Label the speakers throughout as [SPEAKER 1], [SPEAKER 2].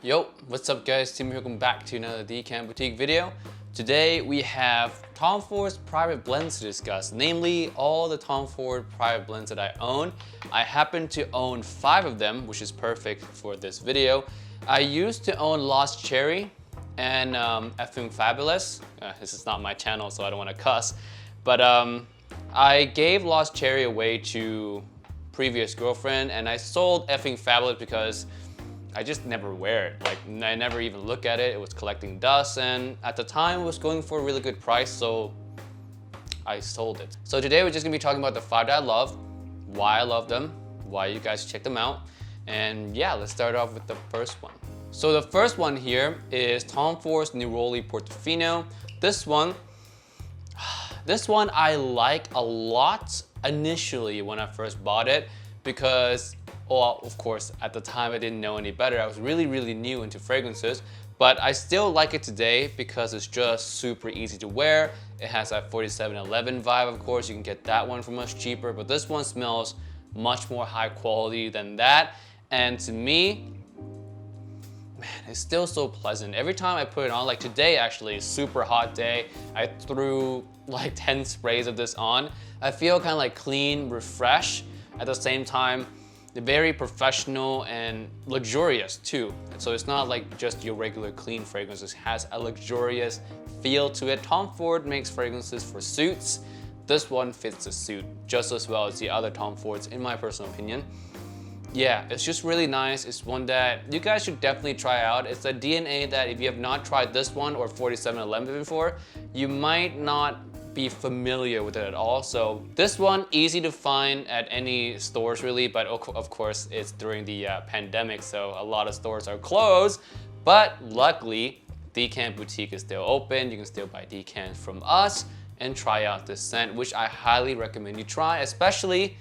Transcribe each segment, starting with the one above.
[SPEAKER 1] Yo, what's up guys, Tim here, welcome back to another Decant Boutique video. Today we have Tom Ford's private blends to discuss, namely all the Tom Ford private blends that I own. I happen to own 5 of them, which is perfect for this video. I used to own Lost Cherry and Effing Fabulous. This is not my channel, so I don't want to cuss. But I gave Lost Cherry away to previous girlfriend, and I sold Effing Fabulous because I just never wear it. Like, I never even look at it. It was collecting dust, and at the time it was going for a really good price, so I sold it. So today we're just gonna be talking about the 5 that I love, why I love them, why you guys should check them out, and yeah, let's start off with the first one. So the first one here is Tom Ford's Neroli Portofino. This one I like a lot initially when I first bought it because, well, of course, at the time I didn't know any better. I was really new into fragrances, but I still like it today because it's just super easy to wear. It has that 4711 vibe, of course. You can get that one for much cheaper, but this one smells much more high quality than that. And to me, man, it's still so pleasant. Every time I put it on, like today actually, super hot day, I threw like 10 sprays of this on. I feel kind of like clean, refreshed. At the same time, they're very professional and luxurious too. So it's not like just your regular clean fragrance. It has a luxurious feel to it. Tom Ford makes fragrances for suits. This one fits the suit just as well as the other Tom Fords, in my personal opinion. Yeah, it's just really nice. It's one that you guys should definitely try out. It's a DNA that if you have not tried this one or 4711 before, you might not be familiar with it at all. So this one, easy to find at any stores really, but of course it's during the pandemic, so a lot of stores are closed. But luckily, Decant Boutique is still open. You can still buy decants from us and try out this scent, which I highly recommend you try, especially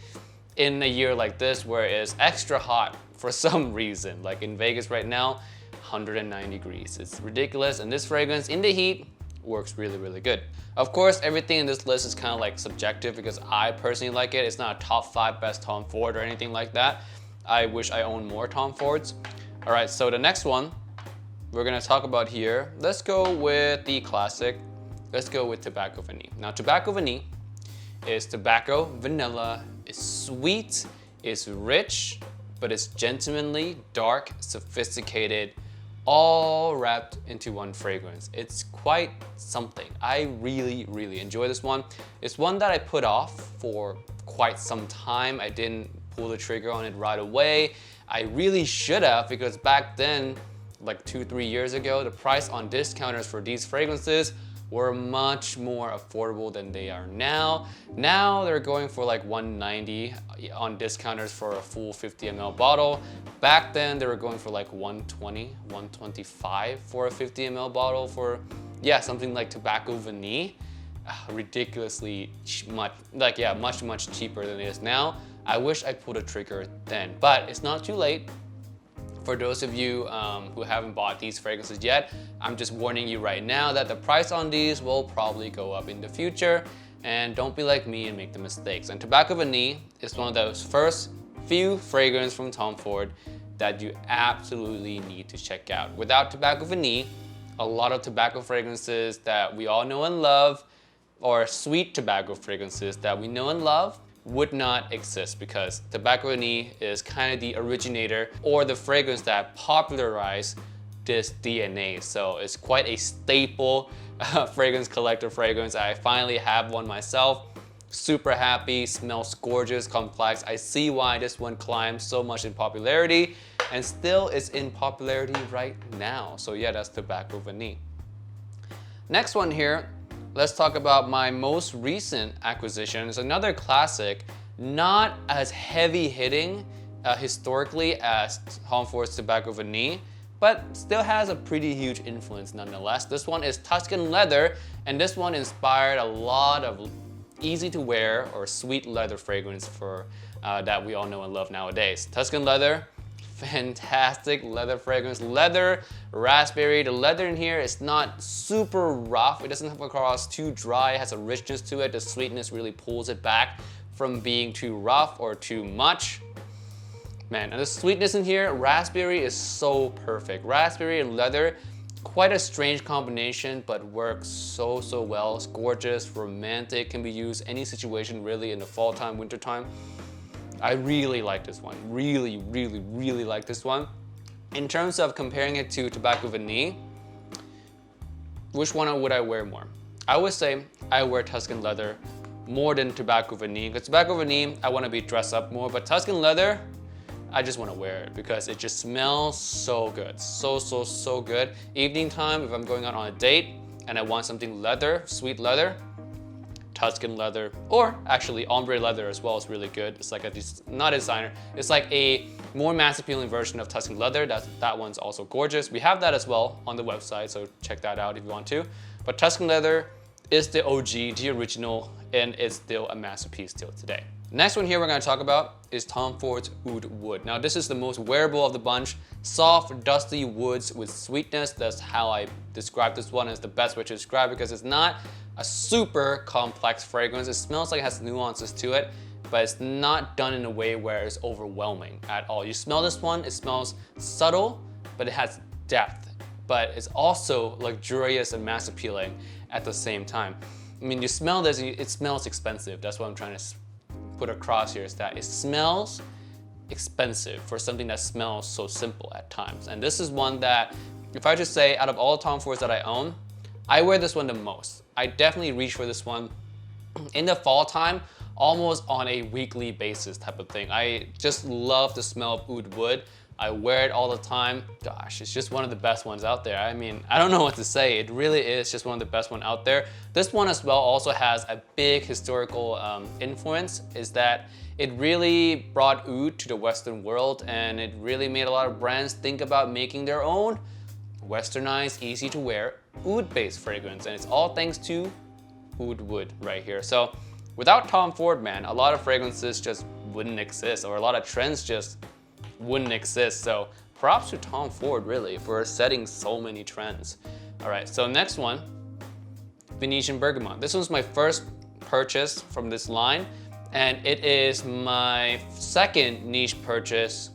[SPEAKER 1] in a year like this where it's extra hot for some reason. Like in Vegas right now, 109 degrees. It's ridiculous, and this fragrance in the heat works really good. Of course, everything in this list is kind of like subjective because I personally like it. It's not a top 5 best Tom Ford or anything like that. I wish I owned more Tom Fords. All right, so the next one we're gonna talk about here, let's go with the classic. Let's go with Tobacco Vanille. Now, Tobacco Vanille is tobacco, vanilla, it's sweet, it's rich, but it's gentlemanly, dark, sophisticated, all wrapped into one fragrance. It's quite something. I really enjoy this one. It's one that I put off for quite some time. I didn't pull the trigger on it right away. I really should have, because back then, like 2-3 years ago, the price on discounters for these fragrances were much more affordable than they are now. Now they're going for like $190 on discounters for a full 50 ml bottle. Back then they were going for like $120, $125 for a 50 ml bottle for, yeah, something like Tobacco Vanille. Ridiculously much, like, yeah, much cheaper than it is now. I wish I pulled a trigger then, but it's not too late. For those of you who haven't bought these fragrances yet, I'm just warning you right now that the price on these will probably go up in the future, and don't be like me and make the mistakes. And Tobacco Vanille is one of those first few fragrances from Tom Ford that you absolutely need to check out. Without Tobacco Vanille, a lot of tobacco fragrances that we all know and love, or sweet tobacco fragrances that we know and love, would not exist, because Tobacco Vanille is kind of the originator or the fragrance that popularized this DNA. So it's quite a staple fragrance collector fragrance. I finally have one myself. Super happy, smells gorgeous, complex. I see why this one climbed so much in popularity and still is in popularity right now. So yeah, that's Tobacco Vanille. Next one here, let's talk about my most recent acquisition. It's another classic, not as heavy hitting historically as Tom Ford's Tobacco Vanille, but still has a pretty huge influence nonetheless. This one is Tuscan leather, and this one inspired a lot of easy to wear or sweet leather fragrance for that we all know and love nowadays. Tuscan leather, fantastic leather fragrance. Leather, raspberry. The leather in here is not super rough. It doesn't come across too dry. It has a richness to it. The sweetness really pulls it back from being too rough or too much. Man, and the sweetness in here, raspberry is so perfect. Raspberry and leather, quite a strange combination, but works so well. It's gorgeous, romantic, can be used any situation really in the fall time, winter time. I really like this one. Really like this one. In terms of comparing it to Tobacco Vanille, which one would I wear more? I would say I wear Tuscan leather more than Tobacco Vanille, because Tobacco Vanille, I want to be dressed up more, but Tuscan leather, I just want to wear it because it just smells so good. So good. Evening time, if I'm going out on a date and I want something leather, sweet leather, Tuscan leather, or actually ombre leather as well is really good. It's like not a designer, it's like a more mass appealing version of Tuscan leather. That one's also gorgeous. We have that as well on the website, so check that out if you want to. But Tuscan leather is the OG, the original, and it's still a masterpiece till today. Next one here we're going to talk about is Tom Ford's Oud Wood. Now this is the most wearable of the bunch. Soft, dusty woods with sweetness. That's how I describe this one. It's the best way to describe it because it's not a super complex fragrance. It smells like it has nuances to it, but it's not done in a way where it's overwhelming at all. You smell this one, it smells subtle, but it has depth. But it's also luxurious and mass appealing at the same time. I mean, you smell this, it smells expensive. That's what I'm trying to put across here, is that it smells expensive for something that smells so simple at times. And this is one that, if I just say, out of all Tom Fords that I own, I wear this one the most. I definitely reach for this one in the fall time, almost on a weekly basis type of thing. I just love the smell of Oud Wood. I wear it all the time. Gosh, it's just one of the best ones out there. I mean, I don't know what to say. It really is just one of the best ones out there. This one as well also has a big historical influence, is that it really brought oud to the Western world, and it really made a lot of brands think about making their own westernized, easy to wear oud-based fragrance, and it's all thanks to Oud Wood right here. So without Tom Ford, man, a lot of fragrances just wouldn't exist, or a lot of trends just wouldn't exist. So props to Tom Ford really for setting so many trends. All right, so next one, Venetian Bergamot. This one's my first purchase from this line, and it is my second niche purchase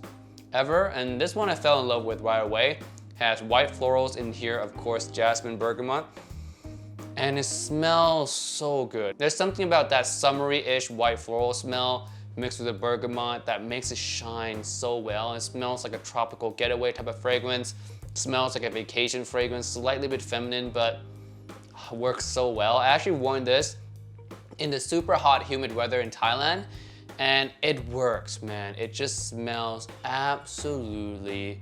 [SPEAKER 1] ever, and this one I fell in love with right away. Has white florals in here, of course, jasmine bergamot, and it smells so good. There's something about that summery-ish white floral smell mixed with the bergamot that makes it shine so well. It smells like a tropical getaway type of fragrance. It smells like a vacation fragrance, slightly bit feminine, but works so well. I actually worn this in the super hot, humid weather in Thailand, and it works, man. It just smells absolutely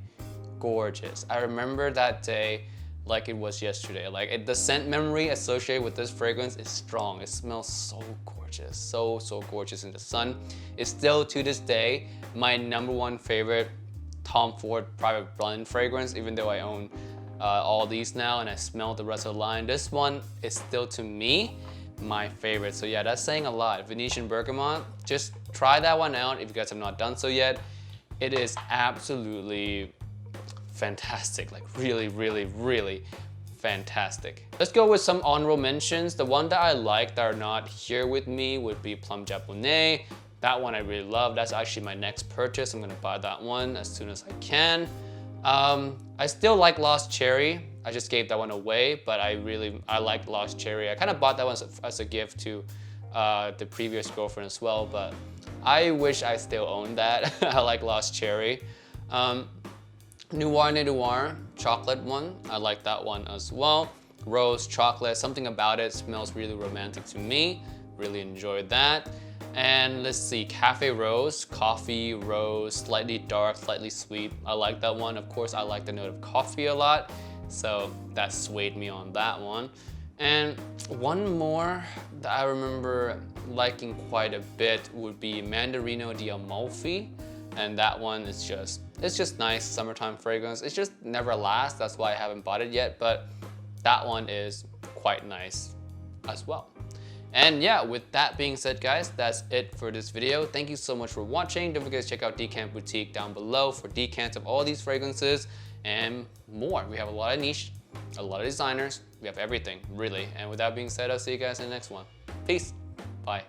[SPEAKER 1] gorgeous. I remember that day like it was yesterday. Like the scent memory associated with this fragrance is strong. It smells so gorgeous, so gorgeous in the sun. It's still to this day my #1 favorite Tom Ford private blend fragrance, even though I own all these now and I smell the rest of the line. This one is still to me my favorite. So yeah, that's saying a lot. Venetian Bergamot, just try that one out if you guys have not done so yet. It is absolutely fantastic, like really fantastic. Let's go with some honorable mentions. The one that I like that are not here with me would be Plum Japonais. That one I really love. That's actually my next purchase. I'm gonna buy that one as soon as I can. I still like Lost Cherry. I just gave that one away, but I like Lost Cherry. I kind of bought that one as a gift to the previous girlfriend as well, but I wish I still owned that. I like Lost Cherry. Noir chocolate one, I like that one as well. Rose chocolate, something about it smells really romantic to me. Really enjoyed that. And let's see, Cafe Rose, coffee, rose, slightly dark, slightly sweet. I like that one. Of course, I like the note of coffee a lot, so that swayed me on that one. And one more that I remember liking quite a bit would be Mandarino di Amalfi. And that one is just, it's just nice summertime fragrance. It just never lasts, that's why I haven't bought it yet, but that one is quite nice as well. And yeah, with that being said, guys, that's it for this video. Thank you so much for watching. Don't forget to check out Decant Boutique down below for decants of all these fragrances and more. We have a lot of niche, a lot of designers, we have everything, really. And with that being said, I'll see you guys in the next one. Peace, bye.